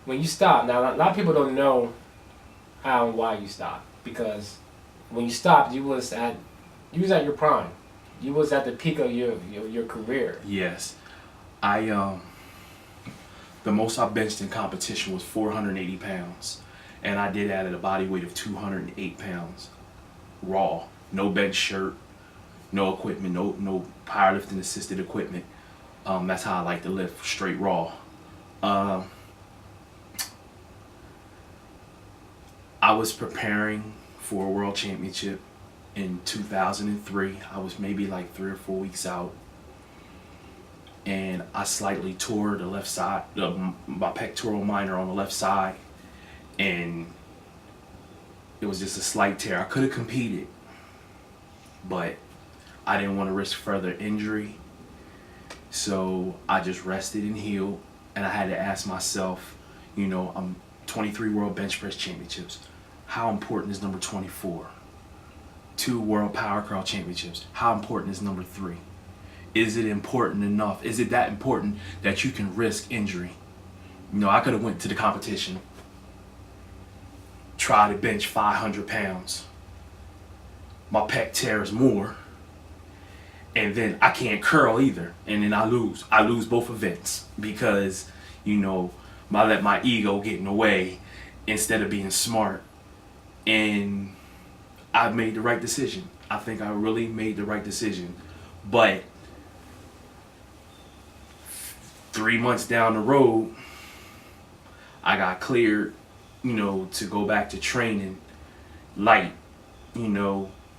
when you stop, now a lot of people don't know how and why you stopped, because when you stopped, you was at your prime. You was at the peak of your career. Yes. I the most I benched in competition was 480 pounds, and I did that at a body weight of 208 pounds, raw, no bench shirt, no equipment, no powerlifting assisted equipment. That's how I like to lift, straight raw. Um, I was preparing for a world championship in 2003. I was maybe like 3 or 4 weeks out, and I slightly tore the left side, my pectoral minor on the left side, and it was just a slight tear. I could have competed, but I didn't want to risk further injury, so I just rested and healed. And I had to ask myself, I'm 23 World Bench Press Championships. How important is number 24? 2 World Power Curl Championships. How important is number 3? Is it important enough? Is it that important that you can risk injury? I could have went to the competition, tried to bench 500 pounds. My pec tears more, and then I can't curl either, and then I lose. I lose both events because, I let my ego get in the way instead of being smart. And I made the right decision. I think I really made the right decision. But 3 months down the road, I got cleared, to go back to training light,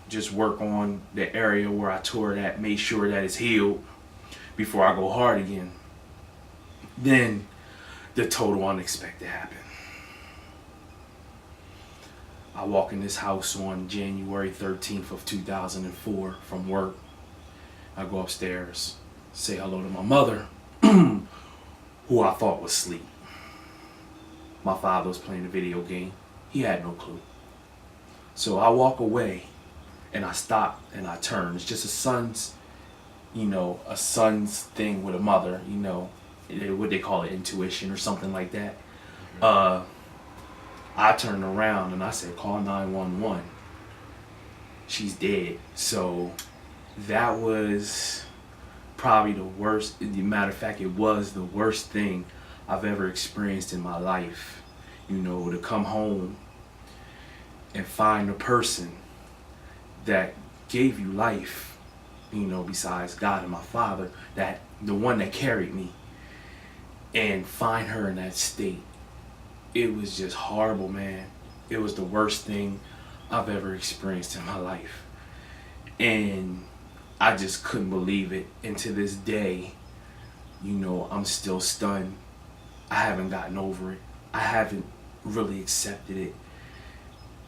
just work on the area where I tore that, make sure that it's healed before I go hard again. Then the total unexpected happened. I walk in this house on January 13th of 2004 from work. I go upstairs, say hello to my mother, who I thought was asleep. My father was playing a video game. He had no clue. So I walk away, and I stop and I turn. It's just a son's thing with a mother, what they call it, intuition or something like that. I turned around and I said, call 911. She's dead. So that was probably the worst. As a matter of fact, it was the worst thing I've ever experienced in my life. To come home and find a person that gave you life, besides God and my father, that the one that carried me, and find her in that state. It was just horrible, man. It was the worst thing I've ever experienced in my life. And I just couldn't believe it. And to this day, I'm still stunned. I haven't gotten over it. I haven't really accepted it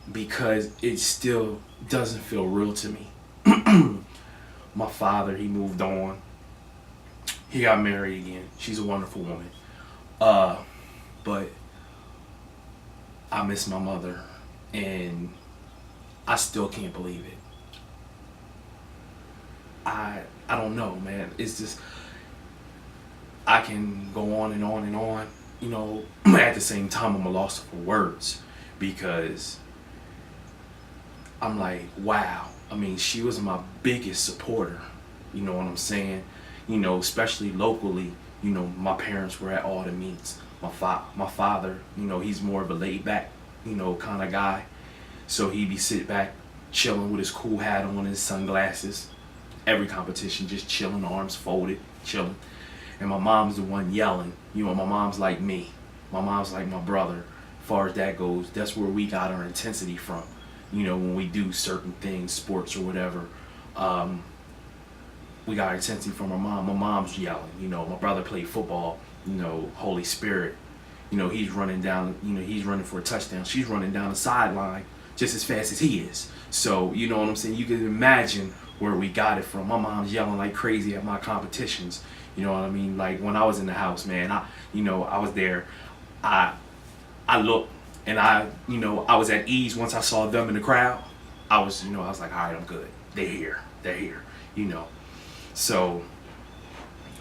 because it still doesn't feel real to me. My father, he moved on. He got married again. She's a wonderful woman. But I miss my mother, and I still can't believe it. I don't know, man. It's just, I can go on and on and on. At the same time, I'm a loss for words because I'm like, wow. I mean, she was my biggest supporter. You know what I'm saying? Especially locally. My parents were at all the meets. My father, he's more of a laid back, kind of guy. So he'd be sit back, chilling with his cool hat on, his sunglasses. Every competition, just chilling, arms folded, chilling. And my mom's the one yelling. My mom's like me. My mom's like my brother. As far as that goes, that's where we got our intensity from. When we do certain things, sports or whatever, we got our intensity from our mom. My mom's yelling. My brother played football. Holy Spirit. He's running down. He's running for a touchdown. She's running down the sideline just as fast as he is. So you know what I'm saying. You can imagine where we got it from. My mom's yelling like crazy at my competitions. You know what I mean? Like when I was in the house, man. I was there. I looked. And I was at ease once I saw them in the crowd. I was like, all right, I'm good. They're here, So,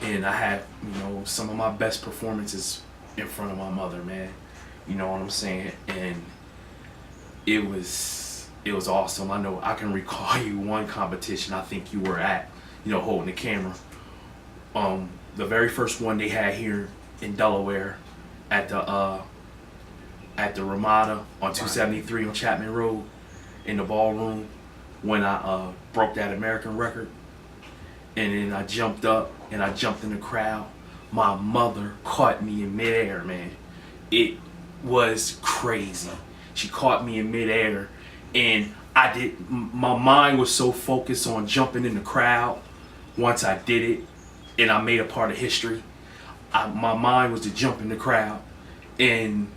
and I had, some of my best performances in front of my mother, man. You know what I'm saying? And it was awesome. I know I can recall you one competition I think you were at, holding the camera. The very first one they had here in Delaware at the Ramada on 273 on Chapman Road in the ballroom when I broke that American record. And then I jumped up and I jumped in the crowd. My mother caught me in midair, man. It was crazy. She caught me in midair, and my mind was so focused on jumping in the crowd once I did it and I made a part of history. My mind was to jump in the crowd, and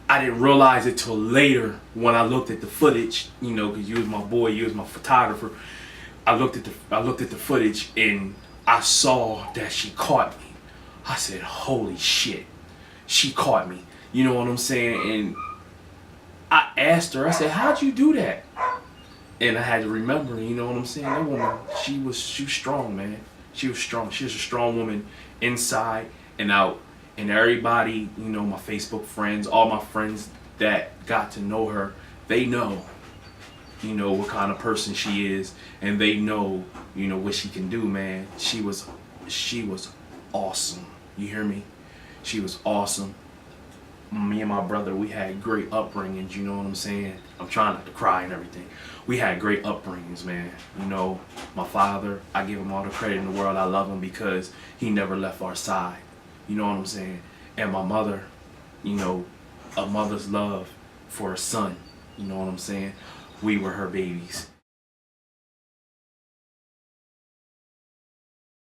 I didn't realize it till later when I looked at the footage, because you was my boy, you was my photographer. I looked at the footage and I saw that she caught me. I said, holy shit, she caught me. You know what I'm saying? And I asked her, I said, how'd you do that? And I had to remember, you know what I'm saying? That woman, she was strong, man. She was strong. She was a strong woman inside and out. And everybody, my Facebook friends, all my friends that got to know her, they know, what kind of person she is, and they know, what she can do, man. She was awesome. You hear me? She was awesome. Me and my brother, we had great upbringings, you know what I'm saying? I'm trying not to cry and everything. We had great upbringings, man. My father, I give him all the credit in the world. I love him because he never left our side. You know what I'm saying? And my mother, a mother's love for a son. You know what I'm saying? We were her babies.